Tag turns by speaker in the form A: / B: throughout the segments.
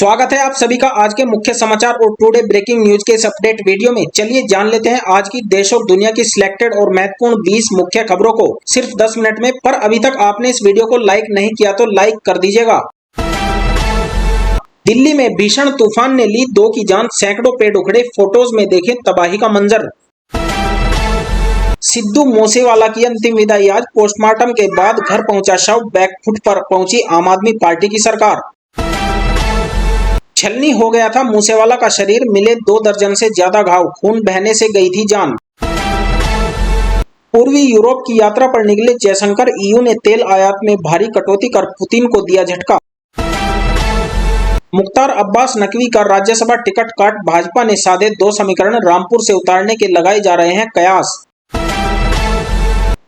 A: स्वागत है आप सभी का आज के मुख्य समाचार और टुडे ब्रेकिंग न्यूज के इस अपडेट वीडियो में। चलिए जान लेते हैं आज की देश और दुनिया की सिलेक्टेड और महत्वपूर्ण 20 मुख्य खबरों को सिर्फ 10 मिनट में। पर अभी तक आपने इस वीडियो को लाइक नहीं किया तो लाइक कर दीजिएगा। दिल्ली में भीषण तूफान ने ली 2 की जान, सैकड़ों पेड़ उखड़े, फोटोज में देखें तबाही का मंजर। सिद्धू मूसेवाला की अंतिम विदाई आज, पोस्टमार्टम के बाद घर पहुंचा शव, बैकफुट पर पहुंची आम आदमी पार्टी की सरकार। छलनी हो गया था मूसेवाला का शरीर, मिले 2 दर्जन से ज्यादा घाव, खून बहने से गई थी जान। पूर्वी यूरोप की यात्रा पर निकले जयशंकर, ईयू ने तेल आयात में भारी कटौती कर पुतिन को दिया झटका। मुख्तार अब्बास नकवी का राज्यसभा टिकट काट, भाजपा ने साधे 2 समीकरण, रामपुर से उतारने के लगाए जा रहे हैं कयास।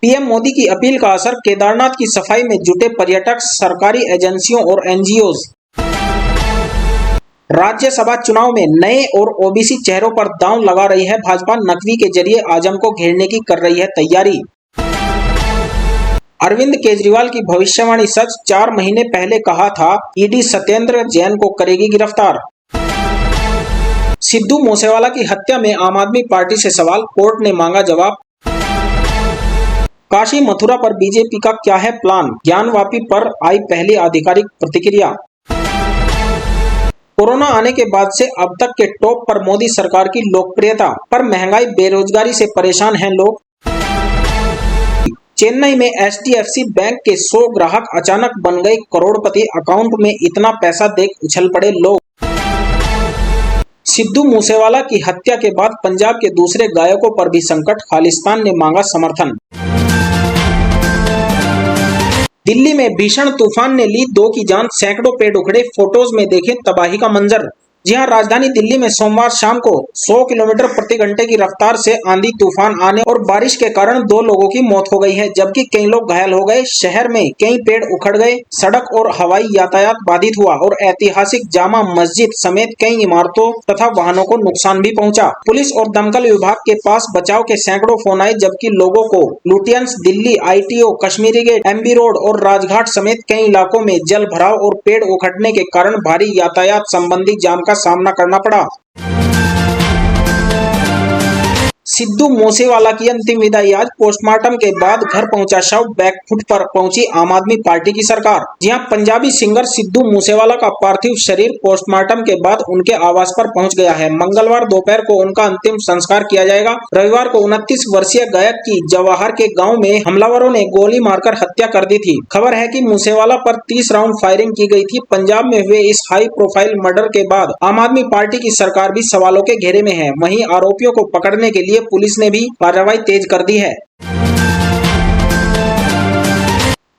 A: पीएम मोदी की अपील का असर, केदारनाथ की सफाई में जुटे पर्यटक, सरकारी एजेंसियों और एनजीओज। राज्यसभा चुनाव में नए और ओबीसी चेहरों पर दांव लगा रही है भाजपा, नकवी के जरिए आजम को घेरने की कर रही है तैयारी। अरविंद केजरीवाल की भविष्यवाणी सच, 4 महीने पहले कहा था ईडी सत्येंद्र जैन को करेगी गिरफ्तार। सिद्धू मूसेवाला की हत्या में आम आदमी पार्टी से सवाल, कोर्ट ने मांगा जवाब। काशी मथुरा पर बीजेपी का क्या है प्लान, ज्ञानवापी पर आई पहली आधिकारिक प्रतिक्रिया। कोरोना आने के बाद से अब तक के टॉप पर मोदी सरकार की लोकप्रियता, पर महंगाई बेरोजगारी से परेशान हैं लोग। चेन्नई में एचडीएफसी बैंक के 100 ग्राहक अचानक बन गए करोड़पति, अकाउंट में इतना पैसा देख उछल पड़े लोग। सिद्धू मूसेवाला की हत्या के बाद पंजाब के दूसरे गायकों पर भी संकट, खालिस्तान ने मांगा समर्थन। दिल्ली में भीषण तूफान ने ली 2 की जान, सैकड़ों पेड़ उखड़े, फोटोज में देखें तबाही का मंजर। जी हां, राजधानी दिल्ली में सोमवार शाम को 100 किलोमीटर प्रति घंटे की रफ्तार से आंधी तूफान आने और बारिश के कारण 2 लोगों की मौत हो गई है, जबकि कई लोग घायल हो गए। शहर में कई पेड़ उखड़ गए, सड़क और हवाई यातायात बाधित हुआ और ऐतिहासिक जामा मस्जिद समेत कई इमारतों तथा वाहनों को नुकसान भी पहुंचा। पुलिस और दमकल विभाग के पास बचाव के सैकड़ों फोन आए, जबकि लोगों को Lutyens, Delhi ITO, Kashmiri gate, MB road और राजघाट समेत कई इलाकों में जल भराव और पेड़ उखड़ने के कारण भारी यातायात संबंधी जाम का सामना करना पड़ा। सिद्धू मूसेवाला की अंतिम विदाई आज, पोस्टमार्टम के बाद घर पहुंचा शव, बैकफुट पर पहुंची आम आदमी पार्टी की सरकार। जी हां, पंजाबी सिंगर सिद्धू मूसेवाला का पार्थिव शरीर पोस्टमार्टम के बाद उनके आवास पर पहुंच गया है। मंगलवार दोपहर को उनका अंतिम संस्कार किया जाएगा। रविवार को 29 वर्षीय गायक की जवाहर के गांव में हमलावरों ने गोली मारकर हत्या कर दी थी। खबर है कि मूसेवाला पर 30 राउंड फायरिंग की गई थी। पंजाब में हुए इस हाई प्रोफाइल मर्डर के बाद आम आदमी पार्टी की सरकार भी सवालों के घेरे में है। वहीं आरोपियों को पकड़ने के लिए पुलिस ने भी कार्रवाई तेज कर दी है।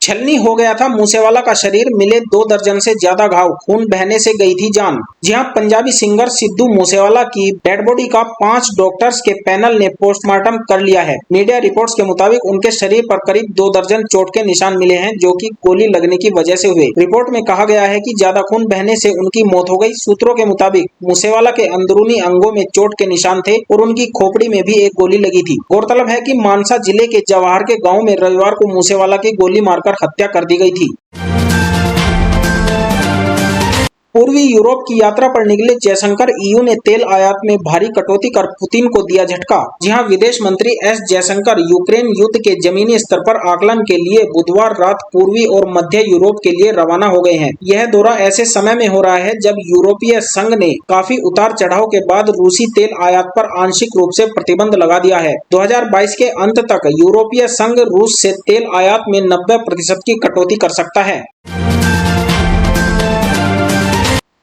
A: छलनी हो गया था मूसेवाला का शरीर, मिले 2 दर्जन से ज्यादा घाव, खून बहने से गई थी जान। जी हां, पंजाबी सिंगर सिद्धू मूसेवाला की डेड बॉडी का 5 डॉक्टर्स के पैनल ने पोस्टमार्टम कर लिया है। मीडिया रिपोर्ट्स के मुताबिक उनके शरीर पर करीब 2 दर्जन चोट के निशान मिले हैं, जो कि गोली लगने की वजह से हुए। रिपोर्ट में कहा गया है कि ज्यादा खून बहने से उनकी मौत हो गई। सूत्रों के मुताबिक मूसेवाला के अंदरूनी अंगों में चोट के निशान थे और उनकी खोपड़ी में भी एक गोली लगी थी। गौरतलब है कि मानसा जिले के जवाहर के गाँव में रविवार को मूसेवाला की गोली मारकर हत्या कर दी गई थी। पूर्वी यूरोप की यात्रा पर निकले जयशंकर, ईयू ने तेल आयात में भारी कटौती कर पुतिन को दिया झटका। जी हां, विदेश मंत्री एस जयशंकर यूक्रेन युद्ध के जमीनी स्तर पर आकलन के लिए बुधवार रात पूर्वी और मध्य यूरोप के लिए रवाना हो गए हैं। यह दौरा ऐसे समय में हो रहा है जब यूरोपीय संघ ने काफी उतार चढ़ाव के बाद रूसी तेल आयात पर आंशिक रूप से प्रतिबंध लगा दिया है। 2022 के अंत तक यूरोपीय संघ रूस से तेल आयात में 90% की कटौती कर सकता है।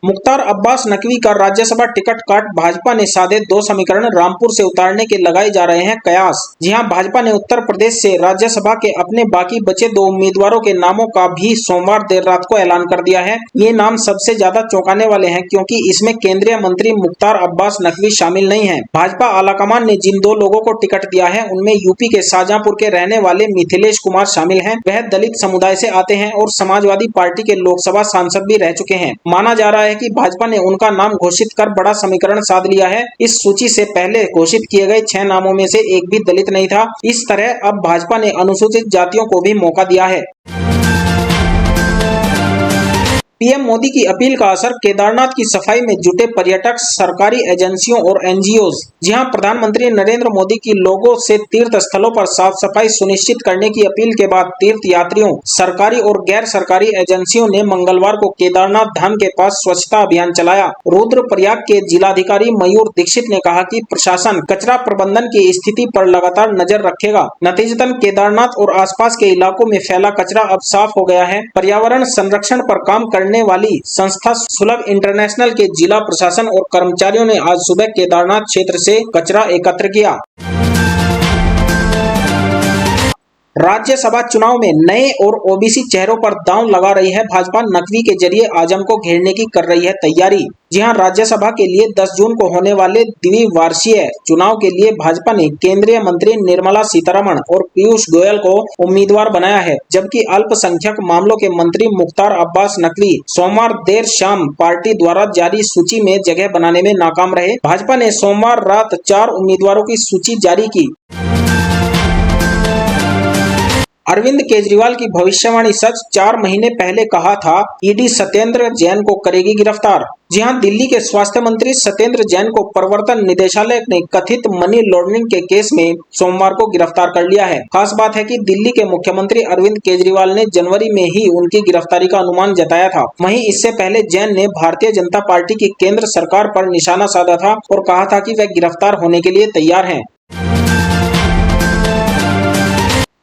A: मुख्तार अब्बास नकवी का राज्यसभा टिकट काट, भाजपा ने साधे 2 समीकरण, रामपुर से उतारने के लगाए जा रहे हैं कयास। जी हां, भाजपा ने उत्तर प्रदेश से राज्यसभा के अपने बाकी बचे 2 उम्मीदवारों के नामों का भी सोमवार देर रात को ऐलान कर दिया है। ये नाम सबसे ज्यादा चौंकाने वाले हैं, क्योंकि इसमें केंद्रीय मंत्री मुख्तार अब्बास नकवी शामिल नहीं है। भाजपा आलाकमान ने जिन 2 लोगों को टिकट दिया है उनमें यूपी के शाहजहांपुर के रहने वाले मिथिलेश कुमार शामिल हैं। वह दलित समुदाय से आते हैं और समाजवादी पार्टी के लोकसभा सांसद भी रह चुके हैं। माना जा रहा है कि भाजपा ने उनका नाम घोषित कर बड़ा समीकरण साध लिया है। इस सूची से पहले घोषित किए गए 6 नामों में से एक भी दलित नहीं था। इस तरह अब भाजपा ने अनुसूचित जातियों को भी मौका दिया है। पीएम मोदी की अपील का असर, केदारनाथ की सफाई में जुटे पर्यटक, सरकारी एजेंसियों और एनजीओज। जी हां, प्रधानमंत्री नरेंद्र मोदी की लोगों से तीर्थ स्थलों पर साफ सफाई सुनिश्चित करने की अपील के बाद तीर्थ यात्रियों, सरकारी और गैर सरकारी एजेंसियों ने मंगलवार को केदारनाथ धाम के पास स्वच्छता अभियान चलाया। रुद्रप्रयाग के जिलाधिकारी मयूर दीक्षित ने कहा कि प्रशासन कचरा प्रबंधन की स्थिति पर लगातार नजर रखेगा। नतीजतन केदारनाथ और आसपास के इलाकों में फैला कचरा अब साफ हो गया है। पर्यावरण संरक्षण पर काम करने वाली संस्था सुलभ इंटरनेशनल के जिला प्रशासन और कर्मचारियों ने आज सुबह केदारनाथ क्षेत्र से कचरा एकत्र किया। राज्यसभा चुनाव में नए और ओबीसी चेहरों पर दांव लगा रही है भाजपा। नकवी के जरिए आजम को घेरने की कर रही है तैयारी। जी हां, राज्यसभा के लिए 10 जून को होने वाले द्विवार्षीय चुनाव के लिए भाजपा ने केंद्रीय मंत्री निर्मला सीतारमण और पीयूष गोयल को उम्मीदवार बनाया है, जबकि अल्पसंख्यक मामलों के मंत्री मुख्तार अब्बास नकवी सोमवार देर शाम पार्टी द्वारा जारी सूची में जगह बनाने में नाकाम रहे। भाजपा ने सोमवार रात 4 उम्मीदवारों की सूची जारी की। अरविंद केजरीवाल की भविष्यवाणी सच, 4 महीने पहले कहा था ईडी सत्येंद्र जैन को करेगी गिरफ्तार। जी हां, दिल्ली के स्वास्थ्य मंत्री सत्येंद्र जैन को प्रवर्तन निदेशालय ने कथित मनी लॉन्ड्रिंग के केस में सोमवार को गिरफ्तार कर लिया है। खास बात है कि दिल्ली के मुख्यमंत्री अरविंद केजरीवाल ने जनवरी में ही उनकी गिरफ्तारी का अनुमान जताया था। वहीं इससे पहले जैन ने भारतीय जनता पार्टी की केंद्र सरकार पर निशाना साधा था और कहा था कि वह गिरफ्तार होने के लिए तैयार हैं।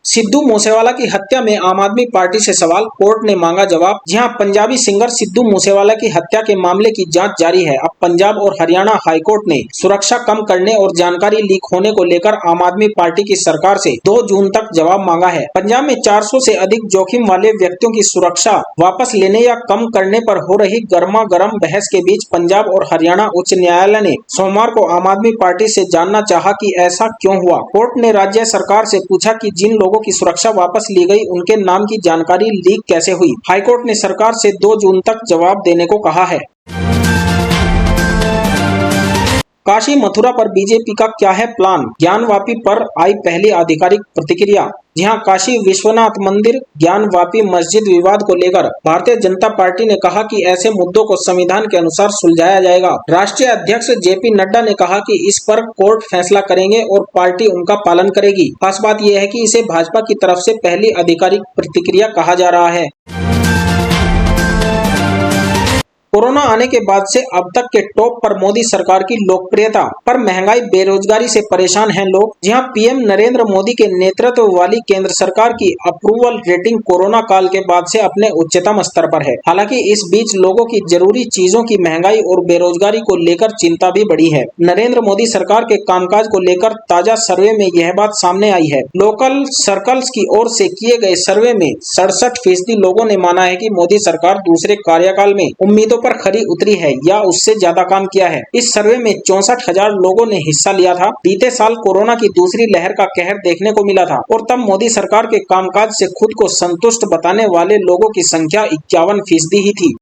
A: सिद्धू मूसेवाला की हत्या में आम आदमी पार्टी से सवाल, कोर्ट ने मांगा जवाब। जी हां, पंजाबी सिंगर सिद्धू मूसेवाला की हत्या के मामले की जांच जारी है। अब पंजाब और हरियाणा हाईकोर्ट ने सुरक्षा कम करने और जानकारी लीक होने को लेकर आम आदमी पार्टी की सरकार से 2 जून तक जवाब मांगा है। पंजाब में 400 से अधिक जोखिम वाले व्यक्तियों की सुरक्षा वापस लेने या कम करने पर हो रही गर्मा गर्म बहस के बीच पंजाब और हरियाणा उच्च न्यायालय ने सोमवार को आम आदमी पार्टी से जानना चाहा कि ऐसा क्यों हुआ। कोर्ट ने राज्य सरकार से पूछा कि जिन लोगों की सुरक्षा वापस ली गई उनके नाम की जानकारी लीक कैसे हुई। हाईकोर्ट ने सरकार से 2 जून तक जवाब देने को कहा है। काशी मथुरा पर बीजेपी का क्या है प्लान, ज्ञानवापी पर आई पहली आधिकारिक प्रतिक्रिया। जी हां, काशी विश्वनाथ मंदिर ज्ञानवापी मस्जिद विवाद को लेकर भारतीय जनता पार्टी ने कहा कि ऐसे मुद्दों को संविधान के अनुसार सुलझाया जाएगा। राष्ट्रीय अध्यक्ष जेपी नड्डा ने कहा कि इस पर कोर्ट फैसला करेंगे और पार्टी उनका पालन करेगी। खास बात यह है कि इसे भाजपा की तरफ से पहली आधिकारिक प्रतिक्रिया कहा जा रहा है। कोरोना आने के बाद से अब तक के टॉप पर मोदी सरकार की लोकप्रियता, पर महंगाई बेरोजगारी से परेशान हैं लोग। जी हां, पीएम नरेंद्र मोदी के नेतृत्व वाली केंद्र सरकार की अप्रूवल रेटिंग कोरोना काल के बाद से अपने उच्चतम स्तर पर है। हालांकि इस बीच लोगों की जरूरी चीजों की महंगाई और बेरोजगारी को लेकर चिंता भी बढ़ी है। नरेंद्र मोदी सरकार के कामकाज को लेकर ताजा सर्वे में यह बात सामने आई है। लोकल सर्कल्स की ओर से किए गए सर्वे में 67% लोगों ने माना है कि मोदी सरकार दूसरे कार्यकाल में उम्मीदों पर खरी उतरी है या उससे ज्यादा काम किया है। इस सर्वे में 64,000 लोगों ने हिस्सा लिया था। बीते साल कोरोना की दूसरी लहर का कहर देखने को मिला था और तब मोदी सरकार के कामकाज से खुद को संतुष्ट बताने वाले लोगों की संख्या 51% ही थी।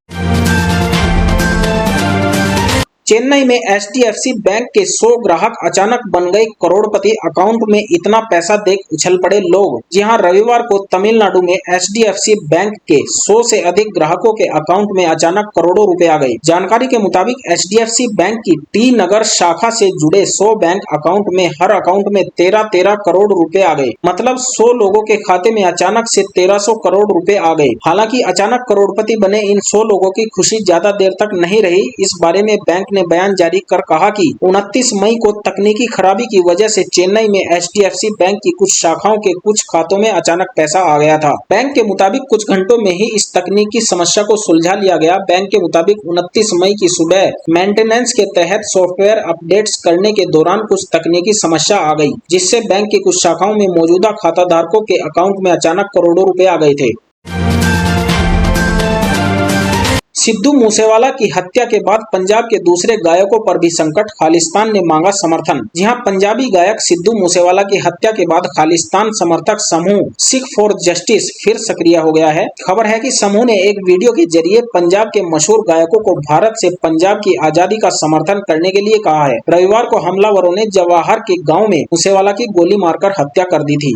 A: चेन्नई में एचडीएफसी बैंक के 100 ग्राहक अचानक बन गए करोड़पति, अकाउंट में इतना पैसा देख उछल पड़े लोग। जी हां, रविवार को तमिलनाडु में एचडीएफसी बैंक के 100 से अधिक ग्राहकों के अकाउंट में अचानक करोड़ों रुपए आ गए। जानकारी के मुताबिक एचडीएफसी बैंक की टी नगर शाखा से जुड़े 100 बैंक अकाउंट में हर अकाउंट में 13 करोड़ रुपए आ गए। मतलब 100 लोगों के खाते में अचानक से 1300 करोड़ रुपए आ गए। हालांकि अचानक करोड़पति बने इन 100 लोगों की खुशी ज्यादा देर तक नहीं रही। इस बारे में बैंक ने बयान जारी कर कहा कि 29 मई को तकनीकी खराबी की वजह से चेन्नई में एचडीएफसी बैंक की कुछ शाखाओं के कुछ खातों में अचानक पैसा आ गया था। बैंक के मुताबिक कुछ घंटों में ही इस तकनीकी समस्या को सुलझा लिया गया। बैंक के मुताबिक 29 मई की सुबह मेंटेनेंस के तहत सॉफ्टवेयर अपडेट्स करने के दौरान कुछ तकनीकी समस्या आ गई, जिससे बैंक की कुछ शाखाओं में मौजूदा खाता धारकों के अकाउंट में अचानक करोड़ों रुपए आ गए थे। सिद्धू मूसेवाला की हत्या के बाद पंजाब के दूसरे गायकों पर भी संकट, खालिस्तान ने मांगा समर्थन। जी हां, पंजाबी गायक सिद्धू मूसेवाला की हत्या के बाद खालिस्तान समर्थक समूह सिख फॉर जस्टिस फिर सक्रिय हो गया है। खबर है कि समूह ने एक वीडियो के जरिए पंजाब के मशहूर गायकों को भारत से पंजाब की आजादी का समर्थन करने के लिए कहा है। रविवार को हमलावरों ने जवाहर के गाँव में मूसेवाला की गोली मारकर हत्या कर दी थी।